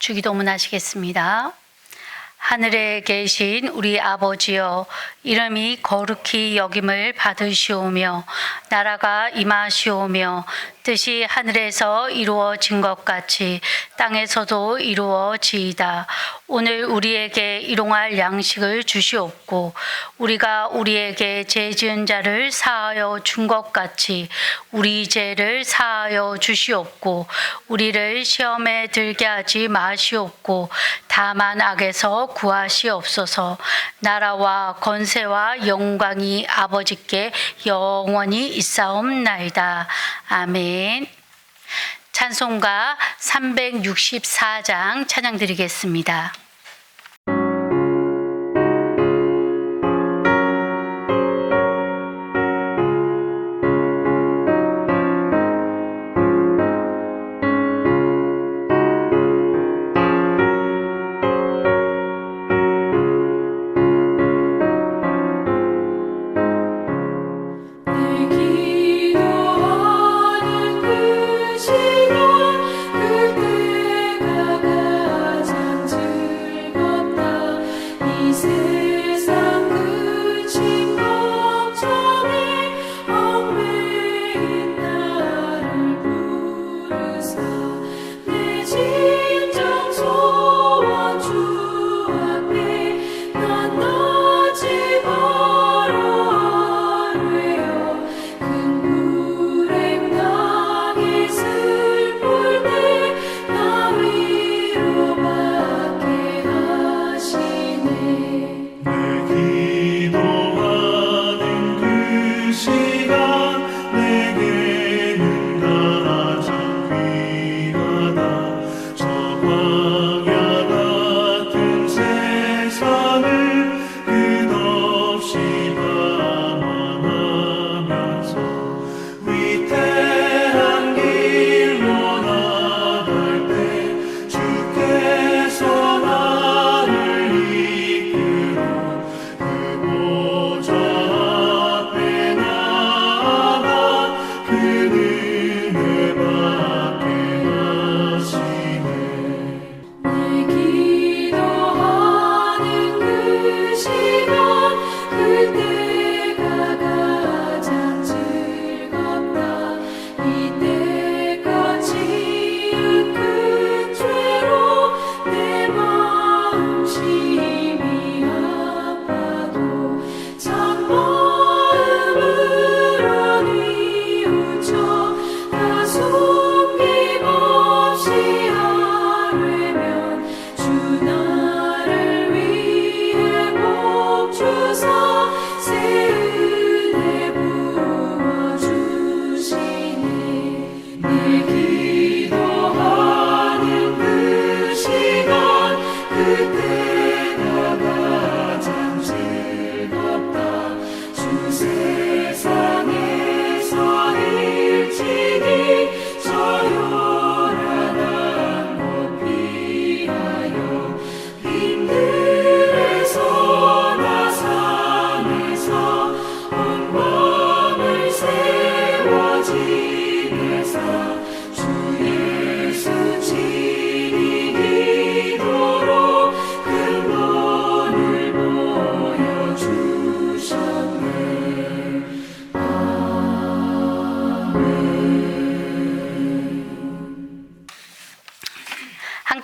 주기도문 하시겠습니다. 하늘에 계신 우리 아버지여, 이름이 거룩히 여김을 받으시오며 나라가 임하시오며 뜻이 하늘에서 이루어진 것 같이 땅에서도 이루어지이다. 오늘 우리에게 일용할 양식을 주시옵고 우리가 우리에게 죄 지은 자를 사하여 준 것 같이 우리 죄를 사하여 주시옵고 우리를 시험에 들게 하지 마시옵고 다만 악에서 구하시옵소서. 나라와 권세와 영광이 아버지께 영원히 있사옵나이다. 아멘. 찬송가 364장 찬양 드리겠습니다.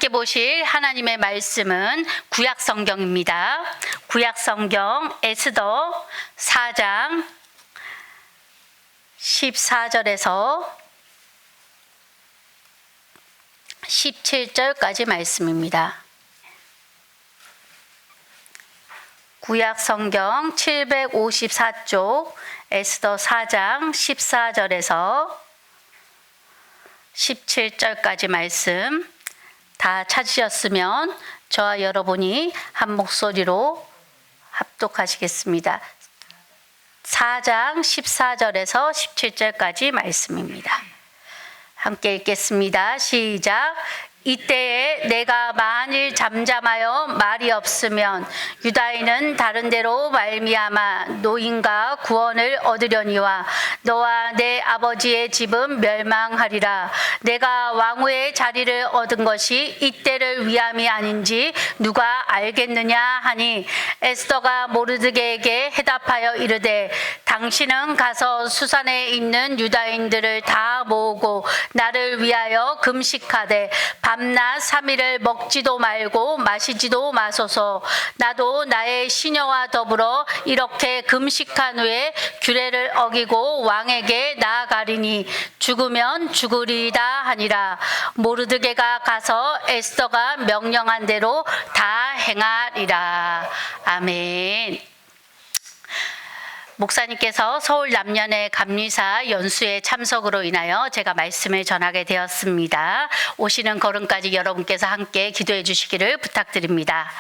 함께 보실 하나님의 말씀은 구약 성경입니다. 구약 성경 에스더 4장 14절에서 17절까지 말씀입니다. 구약 성경 754쪽 에스더 4장 14절에서 17절까지 말씀 다 찾으셨으면 저와 여러분이 한 목소리로 합독하시겠습니다. 4장 14절에서 17절까지 말씀입니다. 함께 읽겠습니다. 시작. 이때에 내가 만일 잠잠하여 말이 없으면 유다인은 다른 데로 말미암아 노인과 구원을 얻으려니와 너와 내 아버지의 집은 멸망하리라. 내가 왕후의 자리를 얻은 것이 이때를 위함이 아닌지 누가 알겠느냐 하니 에스더가 모르드게에게 해답하여 이르되 당신은 가서 수산에 있는 유다인들을 다 모으고 나를 위하여 금식하되 밤낮 3일을 먹지도 말고 마시지도 마소서. 나도 나의 시녀와 더불어 이렇게 금식한 후에 규례를 어기고 왕에게 나아가리니 죽으면 죽으리이다 하니라. 모르드게가 가서 에스더가 명령한 대로 다 행하리라. 아멘. 목사님께서 서울 남년의 감리사 연수회 참석으로 인하여 제가 말씀을 전하게 되었습니다. 오시는 걸음까지 여러분께서 함께 기도해 주시기를 부탁드립니다.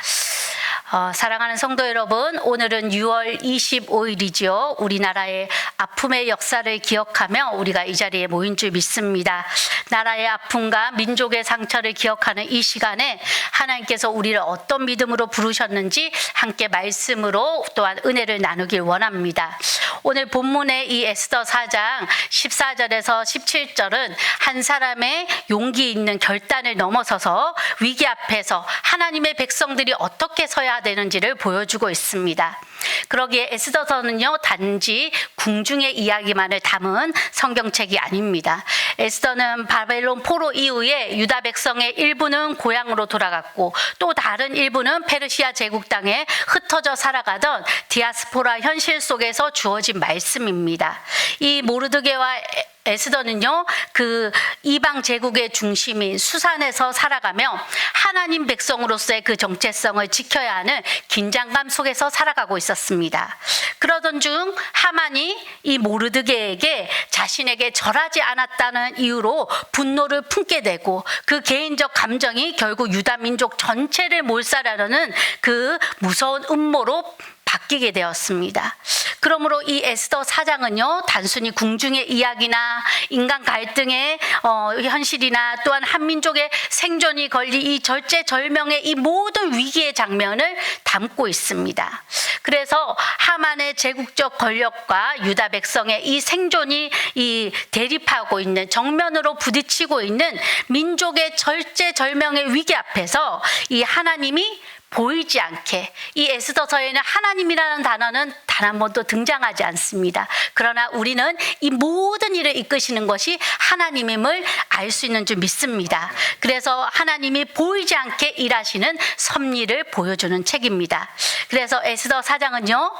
사랑하는 성도 여러분, 오늘은 6월 25일이죠. 우리나라의 아픔의 역사를 기억하며 우리가 이 자리에 모인 줄 믿습니다. 나라의 아픔과 민족의 상처를 기억하는 이 시간에 하나님께서 우리를 어떤 믿음으로 부르셨는지 함께 말씀으로 또한 은혜를 나누길 원합니다. 오늘 본문의 이 에스더 4장 14절에서 17절은 한 사람의 용기 있는 결단을 넘어서서 위기 앞에서 하나님의 백성들이 어떻게 서야 되는지를 보여주고 있습니다. 그러기에 에스더서는요, 단지 궁중의 이야기만을 담은 성경책이 아닙니다. 에스더는 바벨론 포로 이후에 유다 백성의 일부는 고향으로 돌아갔고 또 다른 일부는 페르시아 제국 땅에 흩어져 살아가던 디아스포라 현실 속에서 주어진 말씀입니다. 이 모르드게와 에스더는요, 그 이방 제국의 중심인 수산에서 살아가며 하나님 백성으로서의 그 정체성을 지켜야 하는 긴장감 속에서 살아가고 있었습니다. 그러던 중 하만이 이 모르드게에게 자신에게 절하지 않았다는 이유로 분노를 품게 되고 그 개인적 감정이 결국 유다 민족 전체를 몰살하려는 그 무서운 음모로 바뀌게 되었습니다. 그러므로 이 에스더 4장은요, 단순히 궁중의 이야기나 인간 갈등의 현실이나 또한 한민족의 생존이 걸린 이 절제절명의 이 모든 위기의 장면을 담고 있습니다. 그래서 하만의 제국적 권력과 유다 백성의 이 생존이 이 대립하고 있는, 정면으로 부딪히고 있는 민족의 절제절명의 위기 앞에서 이 하나님이 보이지 않게, 이 에스더서에는 하나님이라는 단어는 단 한 번도 등장하지 않습니다. 그러나 우리는 이 모든 일을 이끄시는 것이 하나님임을 알 수 있는 줄 믿습니다. 그래서 하나님이 보이지 않게 일하시는 섭리를 보여주는 책입니다. 그래서 에스더 4장은요,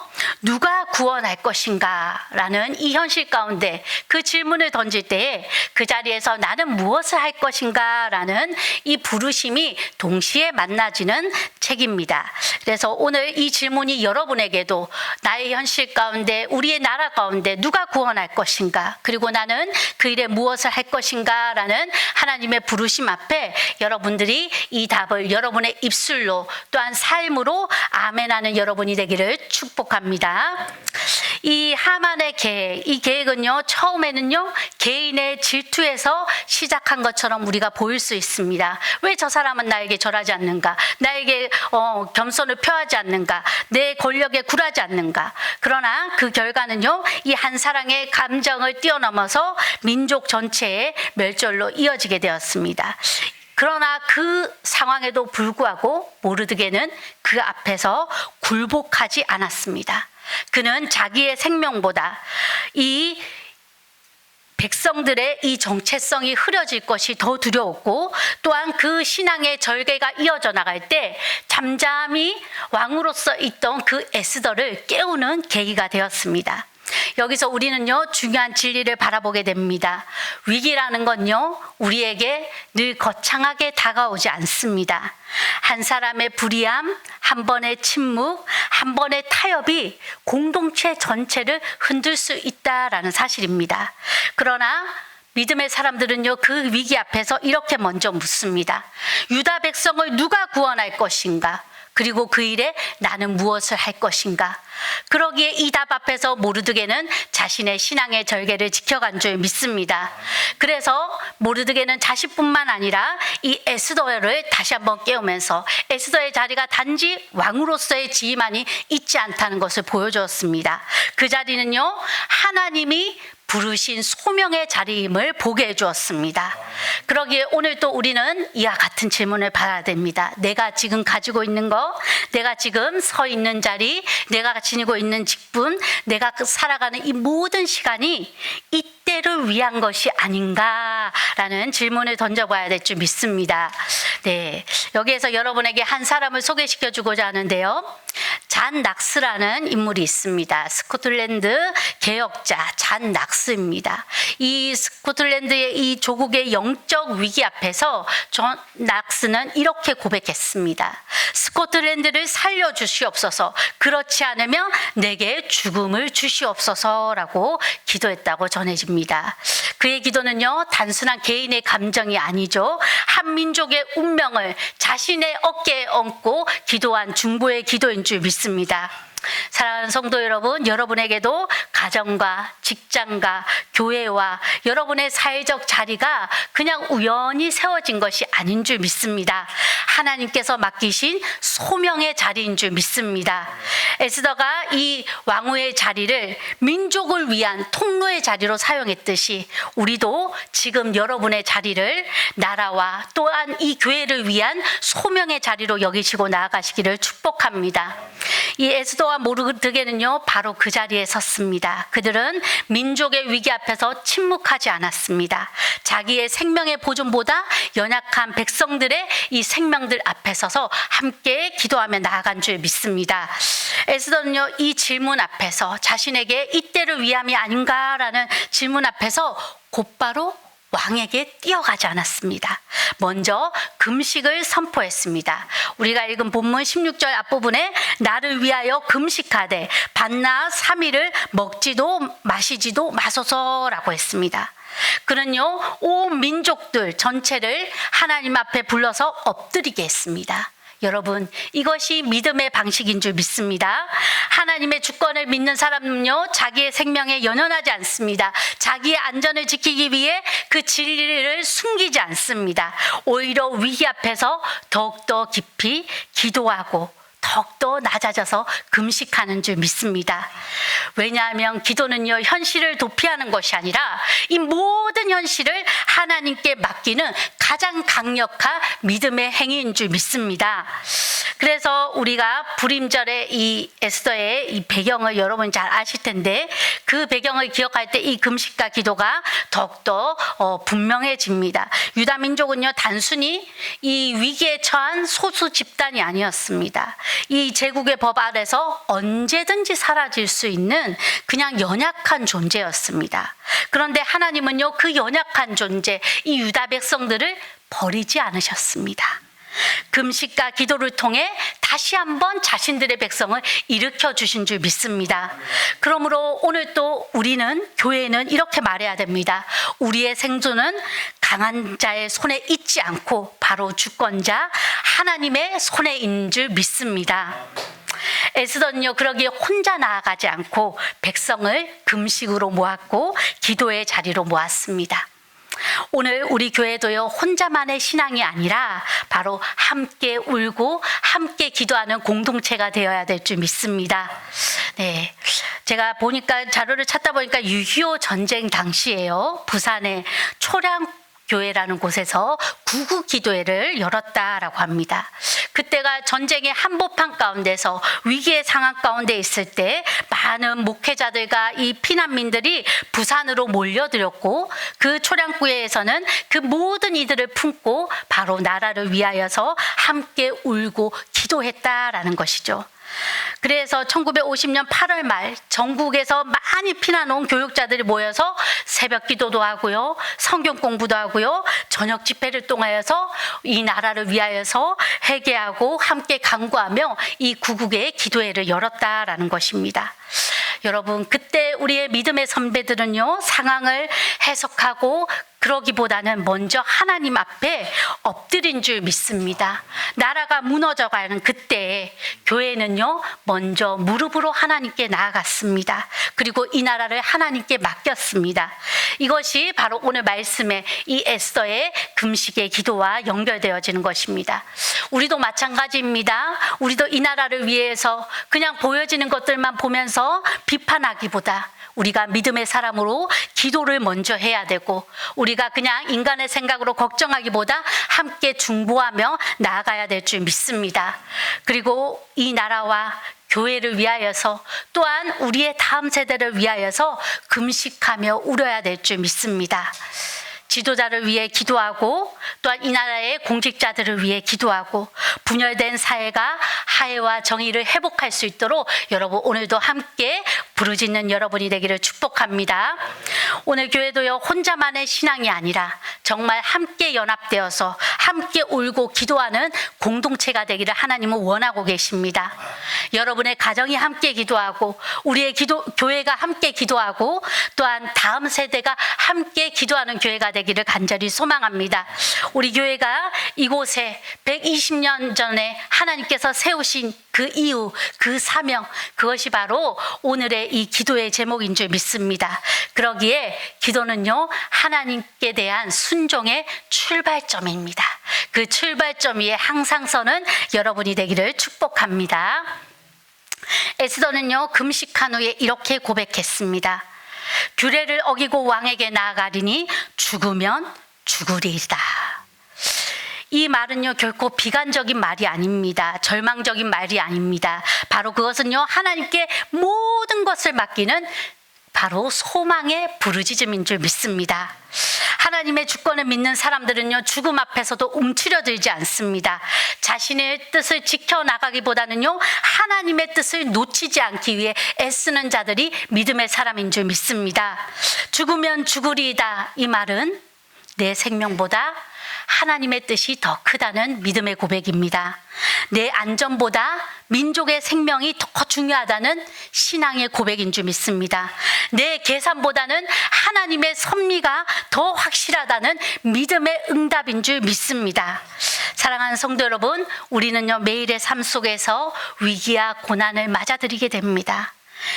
누가 구원할 것인가 라는 이 현실 가운데 그 질문을 던질 때에 그 자리에서 나는 무엇을 할 것인가 라는 이 부르심이 동시에 만나지는 책입니다. 그래서 오늘 이 질문이 여러분에게도 나의 현실 가운데, 우리의 나라 가운데 누가 구원할 것인가, 그리고 나는 그 일에 무엇을 할 것인가 라는 하나님의 부르심 앞에 여러분들이 이 답을 여러분의 입술로 또한 삶으로 아멘하는 여러분이 되기를 축복합니다. 이 하만의 계획, 이 계획은요, 처음에는요, 개인의 질투에서 시작한 것처럼 우리가 보일 수 있습니다. 왜 저 사람은 나에게 절하지 않는가? 나에게 겸손을 표하지 않는가? 내 권력에 굴하지 않는가? 그러나 그 결과는요, 이 한 사람의 감정을 뛰어넘어서 민족 전체의 멸절로 이어지게 되었습니다. 그러나 그 상황에도 불구하고 모르드게는 그 앞에서 굴복하지 않았습니다. 그는 자기의 생명보다 이 백성들의 이 정체성이 흐려질 것이 더 두려웠고, 또한 그 신앙의 절개가 이어져 나갈 때 잠잠히 왕으로서 있던 그 에스더를 깨우는 계기가 되었습니다. 여기서 우리는요, 중요한 진리를 바라보게 됩니다. 위기라는 건요, 우리에게 늘 거창하게 다가오지 않습니다. 한 사람의 불의함, 한 번의 침묵, 한 번의 타협이 공동체 전체를 흔들 수 있다라는 사실입니다. 그러나 믿음의 사람들은요, 그 위기 앞에서 이렇게 먼저 묻습니다. 유다 백성을 누가 구원할 것인가? 그리고 그 일에 나는 무엇을 할 것인가? 그러기에 이 답 앞에서 모르드게는 자신의 신앙의 절개를 지켜간 줄 믿습니다. 그래서 모르드게는 자신뿐만 아니라 이 에스더를 다시 한번 깨우면서 에스더의 자리가 단지 왕으로서의 지위만이 있지 않다는 것을 보여주었습니다. 그 자리는요, 하나님이 부르신 소명의 자리임을 보게 해주었습니다. 그러기에 오늘 또 우리는 이와 같은 질문을 받아야 됩니다. 내가 지금 가지고 있는 것, 내가 지금 서 있는 자리, 내가 지니고 있는 직분, 내가 살아가는 이 모든 시간이 이때를 위한 것이 아닌가라는 질문을 던져봐야 될 줄 믿습니다. 네, 여기에서 여러분에게 한 사람을 소개시켜 주고자 하는데요. 잔 낙스라는 인물이 있습니다. 스코틀랜드 개혁자 잔 낙스입니다. 이 스코틀랜드의 이 조국의 영적 위기 앞에서 존 낙스는 이렇게 고백했습니다. 스코틀랜드를 살려주시옵소서, 그렇지 않으면 내게 죽음을 주시옵소서라고 기도했다고 전해집니다. 그의 기도는요, 단순한 개인의 감정이 아니죠. 한 민족의 운명을 자신의 어깨에 얹고 기도한 중보의 기도인 줄 믿습니다. 사랑하는 성도 여러분, 여러분에게도 가정과 직장과 교회와 여러분의 사회적 자리가 그냥 우연히 세워진 것이 아닌 줄 믿습니다. 하나님께서 맡기신 소명의 자리인 줄 믿습니다. 에스더가 이 왕후의 자리를 민족을 위한 통로의 자리로 사용했듯이 우리도 지금 여러분의 자리를 나라와 또한 이 교회를 위한 소명의 자리로 여기시고 나아가시기를 축복합니다. 이 에스더와 모르드게는요, 바로 그 자리에 섰습니다. 그들은 민족의 위기 앞에서 침묵하지 않았습니다. 자기의 생명의 보존보다 연약한 백성들의 이 생명들 앞에 서서 함께 기도하며 나아간 줄 믿습니다. 에스더는요, 이 질문 앞에서 자신에게 이때를 위함이 아닌가라는 질문 앞에서 곧바로 왕에게 뛰어가지 않았습니다. 먼저 금식을 선포했습니다. 우리가 읽은 본문 16절 앞부분에 나를 위하여 금식하되 밤낮 3일을 먹지도 마시지도 마소서라고 했습니다. 그는요, 온 민족들 전체를 하나님 앞에 불러서 엎드리게 했습니다. 여러분, 이것이 믿음의 방식인 줄 믿습니다. 하나님의 주권을 믿는 사람은요, 자기의 생명에 연연하지 않습니다. 자기의 안전을 지키기 위해 그 진리를 숨기지 않습니다. 오히려 위기 앞에서 더욱더 깊이 기도하고 더욱더 낮아져서 금식하는 줄 믿습니다. 왜냐하면 기도는요, 현실을 도피하는 것이 아니라 이 모든 현실을 하나님께 맡기는 가장 강력한 믿음의 행위인 줄 믿습니다. 그래서 우리가 불임절의 이 에스더의 이 배경을 여러분 잘 아실 텐데, 그 배경을 기억할 때 이 금식과 기도가 더욱더 분명해집니다. 유다 민족은요, 단순히 이 위기에 처한 소수 집단이 아니었습니다. 이 제국의 법 아래서 언제든지 사라질 수 있는 그냥 연약한 존재였습니다. 그런데 하나님은요, 그 연약한 존재, 이 유다 백성들을 버리지 않으셨습니다. 금식과 기도를 통해 다시 한번 자신들의 백성을 일으켜 주신 줄 믿습니다. 그러므로 오늘 또 우리는, 교회는 이렇게 말해야 됩니다. 우리의 생존은 강한 자의 손에 있지 않고 바로 주권자 하나님의 손에 있는 줄 믿습니다. 에스더는요, 그러기에 혼자 나아가지 않고 백성을 금식으로 모았고 기도의 자리로 모았습니다. 오늘 우리 교회도요, 혼자만의 신앙이 아니라 바로 함께 울고 함께 기도하는 공동체가 되어야 될 줄 믿습니다. 네, 제가 보니까 자료를 찾다 보니까 6.25 전쟁 당시에요, 부산의 초량 교회라는 곳에서 구구 기도회를 열었다라고 합니다. 그때가 전쟁의 한복판 가운데서 위기의 상황 가운데 있을 때 많은 목회자들과 이 피난민들이 부산으로 몰려들었고, 그 초량교회에서는 그 모든 이들을 품고 바로 나라를 위하여서 함께 울고 기도했다라는 것이죠. 그래서 1950년 8월 말 전국에서 많이 피난 온 교육자들이 모여서 새벽 기도도 하고요, 성경 공부도 하고요, 저녁 집회를 통하여서 이 나라를 위하여서 회개하고 함께 간구하며 이 구국의 기도회를 열었다라는 것입니다. 여러분, 그때 우리의 믿음의 선배들은요, 상황을 해석하고 그러기보다는 먼저 하나님 앞에 엎드린 줄 믿습니다. 나라가 무너져가는 그때 교회는요, 먼저 무릎으로 하나님께 나아갔습니다. 그리고 이 나라를 하나님께 맡겼습니다. 이것이 바로 오늘 말씀의 이 에스더의 금식의 기도와 연결되어지는 것입니다. 우리도 마찬가지입니다. 우리도 이 나라를 위해서 그냥 보여지는 것들만 보면서 비판하기보다 우리가 믿음의 사람으로 기도를 먼저 해야 되고, 우리가 그냥 인간의 생각으로 걱정하기보다 함께 중보하며 나아가야 될 줄 믿습니다. 그리고 이 나라와 교회를 위하여서, 또한 우리의 다음 세대를 위하여서 금식하며 울어야 될 줄 믿습니다. 지도자를 위해 기도하고, 또한 이 나라의 공직자들을 위해 기도하고, 분열된 사회가 화해와 정의를 회복할 수 있도록 여러분 오늘도 함께 부르짖는 여러분이 되기를 축복합니다. 오늘 교회도요, 혼자만의 신앙이 아니라 정말 함께 연합되어서 함께 울고 기도하는 공동체가 되기를 하나님은 원하고 계십니다. 여러분의 가정이 함께 기도하고, 우리의 교회가 함께 기도하고, 또한 다음 세대가 함께 기도하는 교회가 되기를 간절히 소망합니다. 우리 교회가 이곳에 120년 전에 하나님께서 세우신 그 이유, 그 사명, 그것이 바로 오늘의 이 기도의 제목인 줄 믿습니다. 그러기에 기도는요, 하나님께 대한 순종의 출발점입니다. 그 출발점 위에 항상 서는 여러분이 되기를 축복합니다. 에스더는요, 금식한 후에 이렇게 고백했습니다. 규례를 어기고 왕에게 나아가리니 죽으면 죽으리이다. 이 말은요, 결코 비관적인 말이 아닙니다. 절망적인 말이 아닙니다. 바로 그것은요, 하나님께 모든 것을 맡기는 바로 소망의 부르짖음인 줄 믿습니다. 하나님의 주권을 믿는 사람들은요, 죽음 앞에서도 움츠려들지 않습니다. 자신의 뜻을 지켜나가기보다는요, 하나님의 뜻을 놓치지 않기 위해 애쓰는 자들이 믿음의 사람인 줄 믿습니다. 죽으면 죽으리이다, 이 말은 내 생명보다 하나님의 뜻이 더 크다는 믿음의 고백입니다. 내 안전보다 민족의 생명이 더 중요하다는 신앙의 고백인 줄 믿습니다. 내 계산보다는 하나님의 섭리가 더 확실하다는 믿음의 응답인 줄 믿습니다. 사랑하는 성도 여러분, 우리는요, 매일의 삶 속에서 위기와 고난을 맞아들이게 됩니다.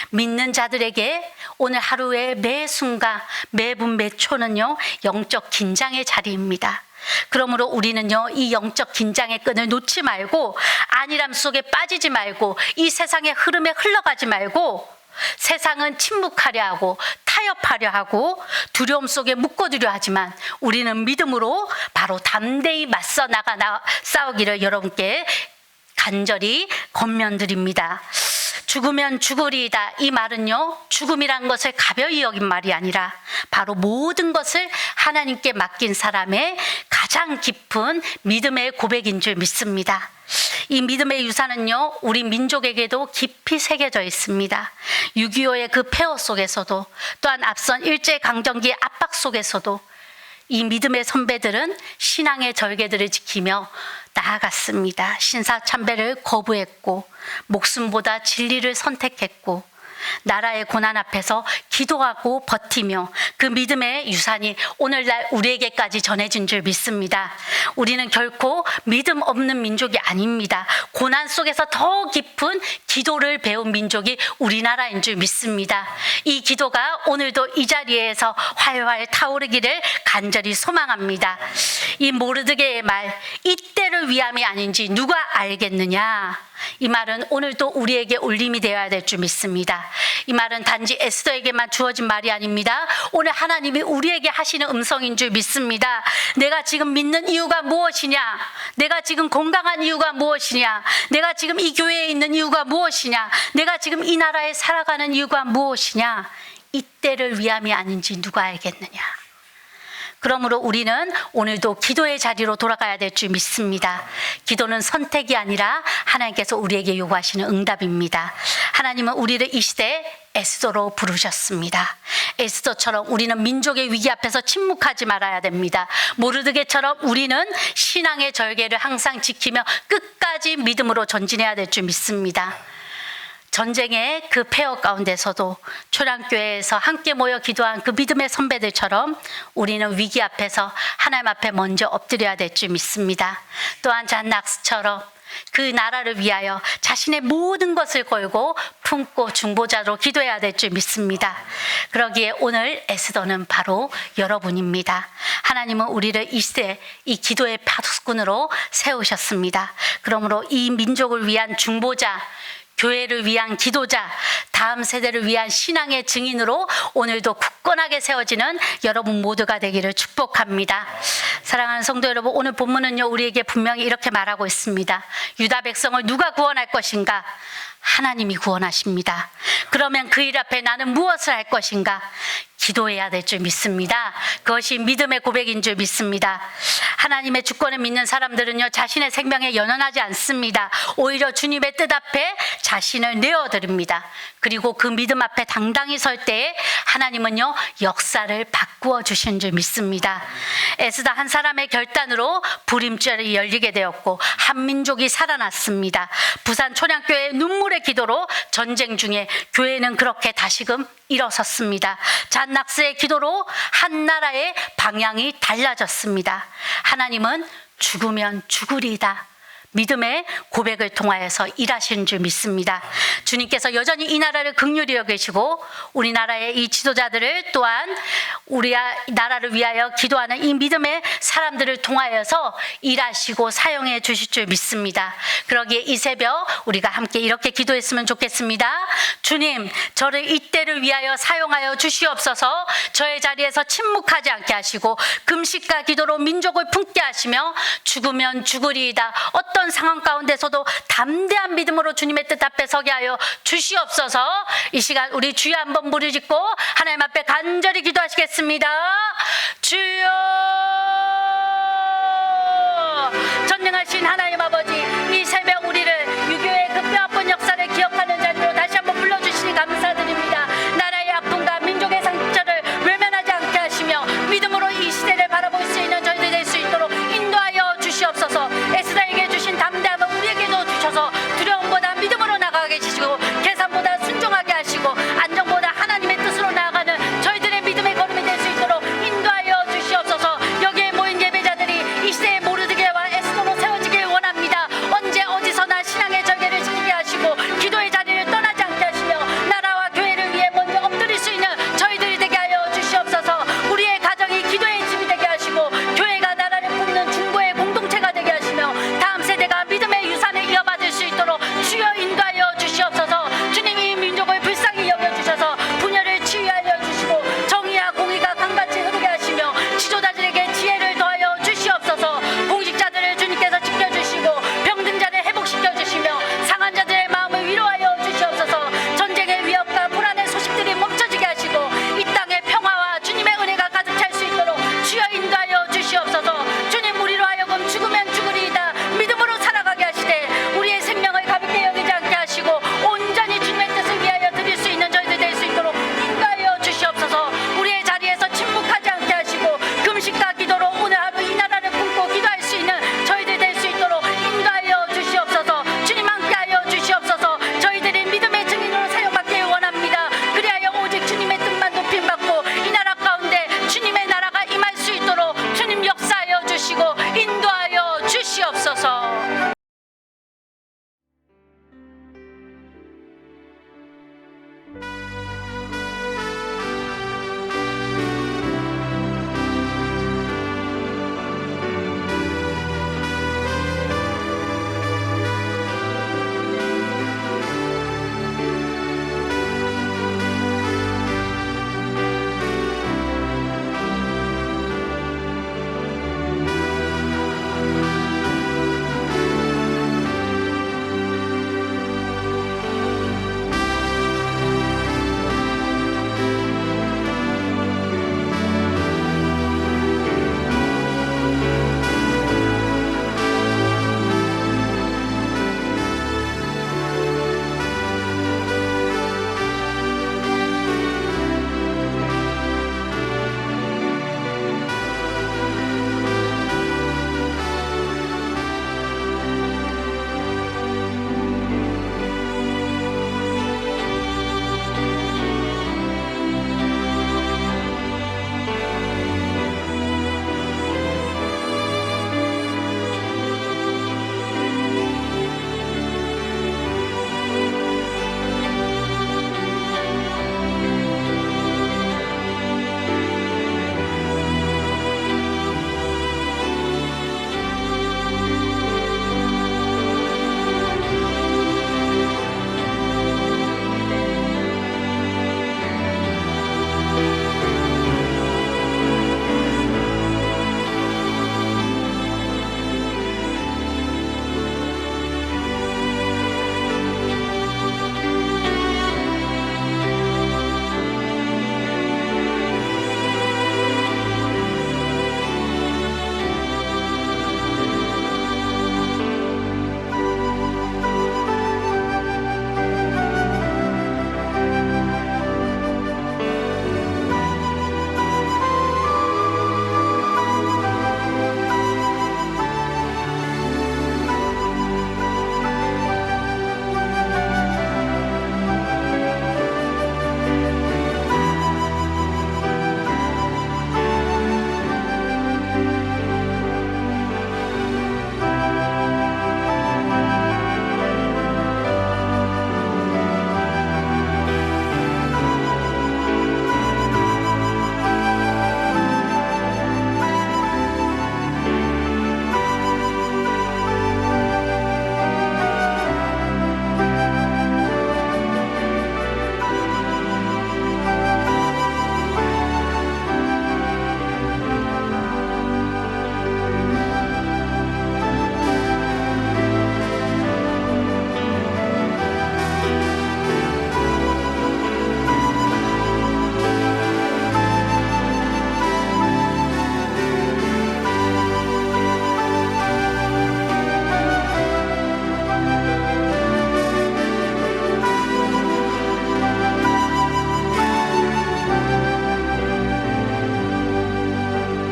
믿는 자들에게 오늘 하루의 매 순간, 매분 매초는요, 영적 긴장의 자리입니다. 그러므로 우리는요, 이 영적 긴장의 끈을 놓지 말고, 안일함 속에 빠지지 말고, 이 세상의 흐름에 흘러가지 말고, 세상은 침묵하려 하고 타협하려 하고 두려움 속에 묶어두려 하지만 우리는 믿음으로 바로 담대히 맞서 싸우기를 여러분께 간절히 권면드립니다. 죽으면 죽으리이다, 이 말은요, 죽음이란 것을 가벼이 여긴 말이 아니라 바로 모든 것을 하나님께 맡긴 사람의 가장 깊은 믿음의 고백인 줄 믿습니다. 이 믿음의 유산은요, 우리 민족에게도 깊이 새겨져 있습니다. 6.25의 그 폐허 속에서도, 또한 앞선 일제강점기의 압박 속에서도 이 믿음의 선배들은 신앙의 절개들을 지키며 나아갔습니다. 신사참배를 거부했고, 목숨보다 진리를 선택했고, 나라의 고난 앞에서 기도하고 버티며 그 믿음의 유산이 오늘날 우리에게까지 전해진 줄 믿습니다. 우리는 결코 믿음 없는 민족이 아닙니다. 고난 속에서 더 깊은 기도를 배운 민족이 우리나라인 줄 믿습니다. 이 기도가 오늘도 이 자리에서 활활 타오르기를 간절히 소망합니다. 이 모르드게의 말, 이때를 위함이 아닌지 누가 알겠느냐, 이 말은 오늘도 우리에게 울림이 되어야 될 줄 믿습니다. 이 말은 단지 에스더에게만 주어진 말이 아닙니다. 오늘 하나님이 우리에게 하시는 음성인 줄 믿습니다. 내가 지금 믿는 이유가 무엇이냐, 내가 지금 건강한 이유가 무엇이냐, 내가 지금 이 교회에 있는 이유가 무엇이냐, 내가 지금 이 나라에 살아가는 이유가 무엇이냐, 이때를 위함이 아닌지 누가 알겠느냐. 그러므로 우리는 오늘도 기도의 자리로 돌아가야 될 줄 믿습니다. 기도는 선택이 아니라 하나님께서 우리에게 요구하시는 응답입니다. 하나님은 우리를 이 시대에 에스더로 부르셨습니다. 에스더처럼 우리는 민족의 위기 앞에서 침묵하지 말아야 됩니다. 모르드게처럼 우리는 신앙의 절개를 항상 지키며 끝까지 믿음으로 전진해야 될 줄 믿습니다. 전쟁의 그 폐허 가운데서도 초량교회에서 함께 모여 기도한 그 믿음의 선배들처럼 우리는 위기 앞에서 하나님 앞에 먼저 엎드려야 될 줄 믿습니다. 또한 잔낙스처럼 그 나라를 위하여 자신의 모든 것을 걸고 품고 중보자로 기도해야 될 줄 믿습니다. 그러기에 오늘 에스더는 바로 여러분입니다. 하나님은 우리를 이 시대 이 기도의 파수꾼으로 세우셨습니다. 그러므로 이 민족을 위한 중보자, 교회를 위한 기도자, 다음 세대를 위한 신앙의 증인으로 오늘도 굳건하게 세워지는 여러분 모두가 되기를 축복합니다. 사랑하는 성도 여러분, 오늘 본문은요 우리에게 분명히 이렇게 말하고 있습니다. 유다 백성을 누가 구원할 것인가? 하나님이 구원하십니다. 그러면 그 일 앞에 나는 무엇을 할 것인가? 기도해야 될 줄 믿습니다. 그것이 믿음의 고백인 줄 믿습니다. 하나님의 주권을 믿는 사람들은요 자신의 생명에 연연하지 않습니다. 오히려 주님의 뜻 앞에 자신을 내어드립니다. 그리고 그 믿음 앞에 당당히 설 때에 하나님은요 역사를 바꾸어 주신 줄 믿습니다. 에스더 한 사람의 결단으로 불임절이 열리게 되었고 한 민족이 살아났습니다. 부산 초량교회의 눈물의 기도로 전쟁 중에 교회는 그렇게 다시금 일어섰습니다. 잔낙스의 기도로 한 나라의 방향이 달라졌습니다. 하나님은 죽으면 죽으리이다. 믿음의 고백을 통하여서 일하시는 줄 믿습니다. 주님께서 여전히 이 나라를 긍휼히 여기시고 우리나라의 이 지도자들을 또한 우리 나라를 위하여 기도하는 이 믿음의 사람들을 통하여서 일하시고 사용해 주실 줄 믿습니다. 그러기에 이 새벽 우리가 함께 이렇게 기도했으면 좋겠습니다. 주님, 저를 이때를 위하여 사용하여 주시옵소서. 저의 자리에서 침묵하지 않게 하시고 금식과 기도로 민족을 품게 하시며 죽으면 죽으리이다. 어떤 상황 가운데서도 담대한 믿음으로 주님의 뜻 앞에 서게 하여 주시옵소서. 이 시간 우리 주여 한번 부르짖고 하나님 앞에 간절히 기도하시겠습니다. 주여, 전능하신 하나님